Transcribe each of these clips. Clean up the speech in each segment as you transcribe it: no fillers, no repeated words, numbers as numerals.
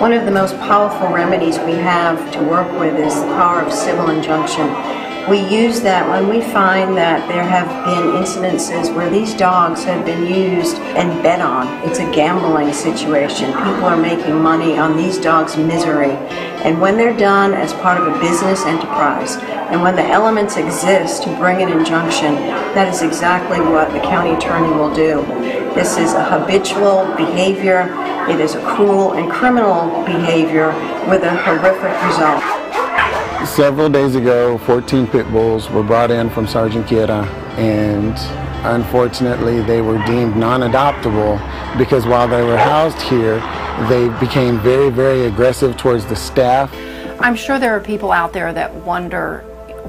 One of the most powerful remedies we have to work with is the power of civil injunction. We use that when we find that there have been incidences where these dogs have been used and bet on. It's a gambling situation. People are making money on these dogs' misery. And when they're done as part of a business enterprise, and when the elements exist to bring an injunction, that is exactly what the county attorney will do. This is a habitual behavior. It is a cruel and criminal behavior with a horrific result. Several days ago, 14 pit bulls were brought in from Sergeant Quiera, and unfortunately they were deemed non-adoptable because while they were housed here, they became very, very aggressive towards the staff. I'm sure there are people out there that wonder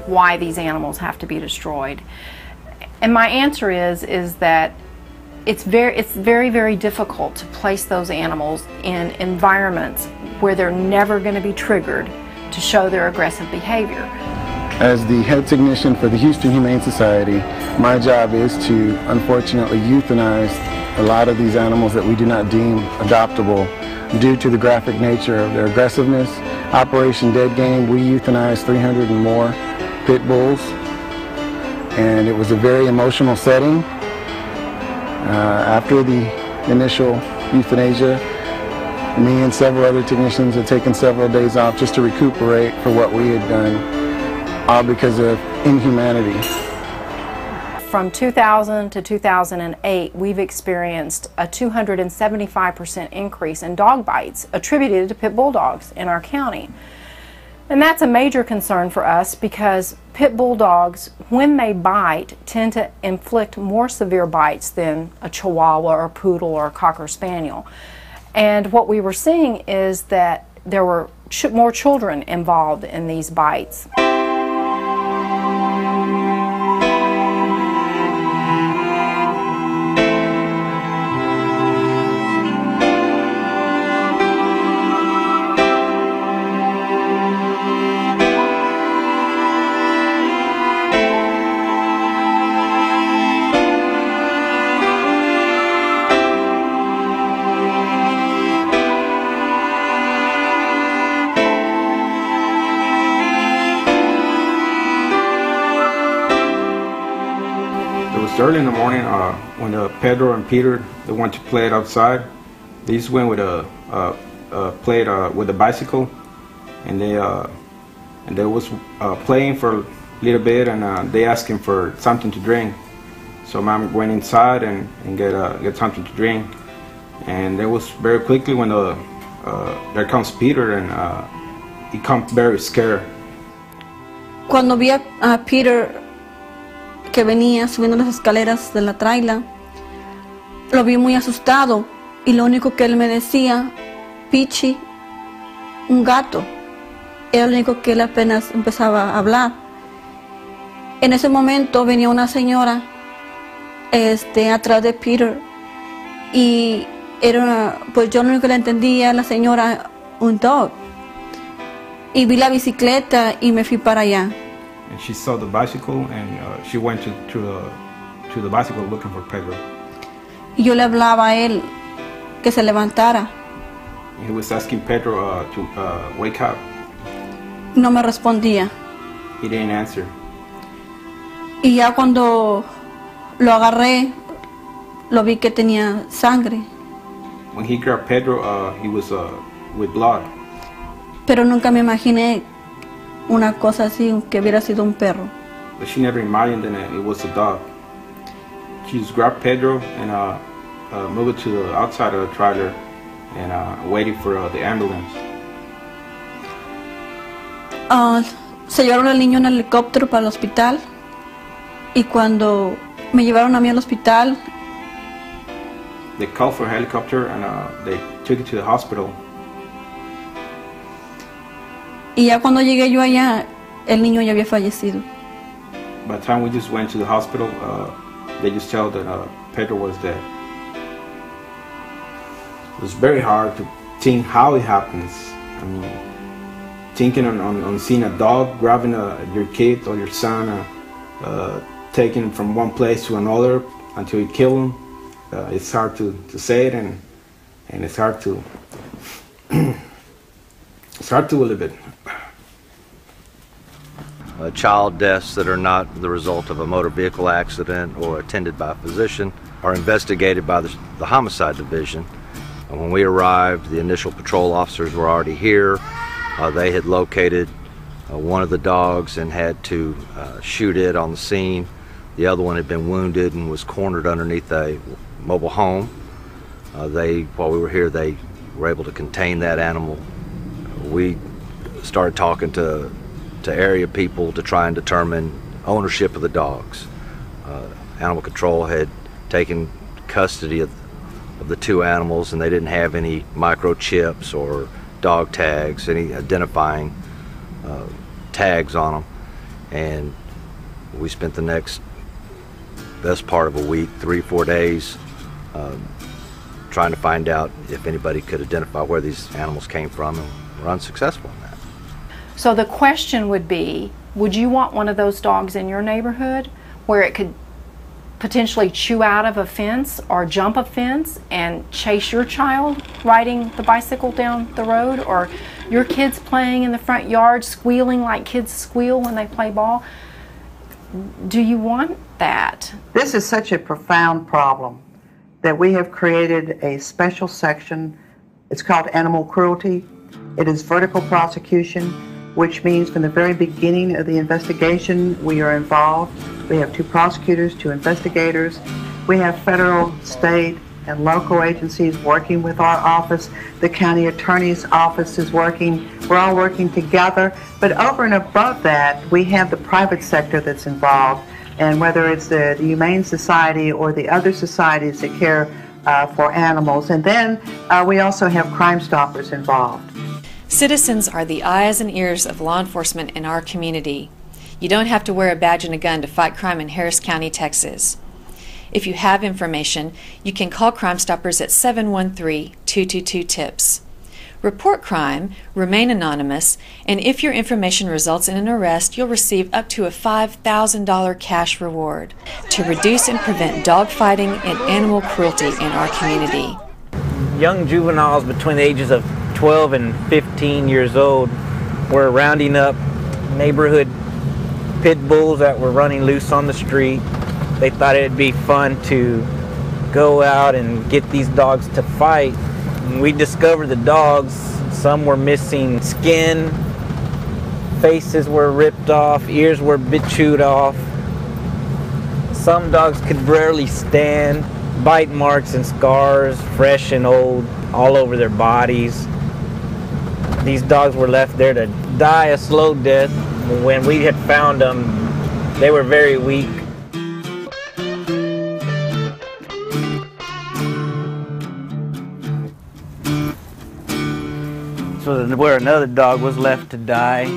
why these animals have to be destroyed. And my answer is that it's very, very difficult to place those animals in environments where they're never going to be triggered to show their aggressive behavior. As the head technician for the Houston Humane Society, my job is to unfortunately euthanize a lot of these animals that we do not deem adoptable due to the graphic nature of their aggressiveness. Operation Dead Game, we euthanized 300 and more pit bulls, and it was a very emotional setting. After the initial euthanasia, me and several other technicians had taken several days off just to recuperate for what we had done, all because of inhumanity. From 2000 to 2008, we've experienced a 275% increase in dog bites attributed to pit bull dogs in our county. And that's a major concern for us because pit bull dogs, when they bite, tend to inflict more severe bites than a Chihuahua or a Poodle or a Cocker Spaniel. And what we were seeing is that there were more children involved in these bites. Early in the morning, when Pedro and Peter they went to play it outside, they just went with played with a bicycle, and they was playing for a little bit, and they asked him for something to drink. So Mom went inside and get something to drink, and there was very quickly when there comes Peter, and he comes very scared. Cuando vi a Peter que venía subiendo las escaleras de la traila, lo vi muy asustado y lo único que él me decía, Pichi, un gato, era lo único que él apenas empezaba a hablar. En ese momento venía una señora atrás de Peter y pues yo lo único que le entendía a la señora, un dog, y vi la bicicleta y me fui para allá. And she saw the bicycle, and she went to the bicycle looking for Pedro. Y yo le hablaba a él que se levantara. He was asking Pedro to wake up. No me respondía. He didn't answer. Y ya cuando lo agarré, lo vi que tenía sangre. When he grabbed Pedro, he was with blood. Pero nunca me imaginé una cosa así, que hubiera sido un perro. But she never imagined that it was a dog. She just grabbed Pedro and moved it to the outside of the trailer and waited for the ambulance. Se llevaron al niño en el helicóptero para el hospital y cuando me llevaron a mí al hospital, they called for a helicopter and they took it to the hospital. Y ya cuando llegué yo allá, el niño ya había fallecido. By the time we just went to the hospital, they just told that Pedro was dead. It was very hard to think how it happens. I mean, thinking on seeing a dog grabbing your kid or your son, taking him from one place to another until you kill him. It's hard to say it, and it's hard to Start to a little bit. Child deaths that are not the result of a motor vehicle accident or attended by a physician are investigated by the Homicide Division. When we arrived, the initial patrol officers were already here. They had located one of the dogs and had to shoot it on the scene. The other one had been wounded and was cornered underneath a mobile home. While we were here, they were able to contain that animal. We started talking to area people to try and determine ownership of the dogs. Animal control had taken custody of the two animals, and they didn't have any microchips or dog tags, any identifying tags on them. And we spent the next best part of a week, 3-4 days, trying to find out if anybody could identify where these animals came from, and were unsuccessful in that. So the question would be, would you want one of those dogs in your neighborhood where it could potentially chew out of a fence or jump a fence and chase your child riding the bicycle down the road, or your kids playing in the front yard squealing like kids squeal when they play ball? Do you want that? This is such a profound problem that we have created a special section. It's called animal cruelty. It is vertical prosecution, which means from the very beginning of the investigation we are involved. We have 2 prosecutors, 2 investigators. We have federal, state, and local agencies working with our office. The county attorney's office is working. We're all working together. But over and above that, we have the private sector that's involved. And whether it's the Humane Society or the other societies that care for animals. And then we also have Crime Stoppers involved. Citizens are the eyes and ears of law enforcement in our community. You don't have to wear a badge and a gun to fight crime in Harris County, Texas. If you have information, you can call Crime Stoppers at 713-222-TIPS. Report crime, remain anonymous, and if your information results in an arrest, you'll receive up to a $5,000 cash reward to reduce and prevent dog fighting and animal cruelty in our community. Young juveniles between the ages of 12 and 15 years old were rounding up neighborhood pit bulls that were running loose on the street. They thought it'd be fun to go out and get these dogs to fight. And we discovered the dogs, some were missing skin, faces were ripped off, ears were bit chewed off. Some dogs could barely stand, bite marks and scars, fresh and old, all over their bodies. These dogs were left there to die a slow death. When we had found them, they were very weak. So where another dog was left to die,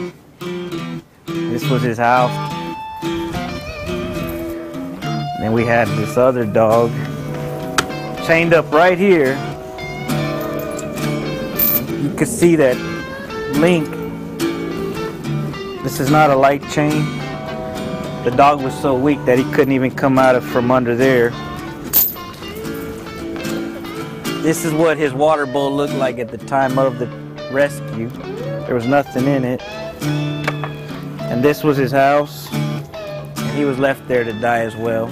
this was his house. And we had this other dog chained up right here. You could see that link. This is not a light chain. The dog was so weak that he couldn't even come out from under there. This is what his water bowl looked like at the time of the rescue. There was nothing in it. And this was his house. And he was left there to die as well.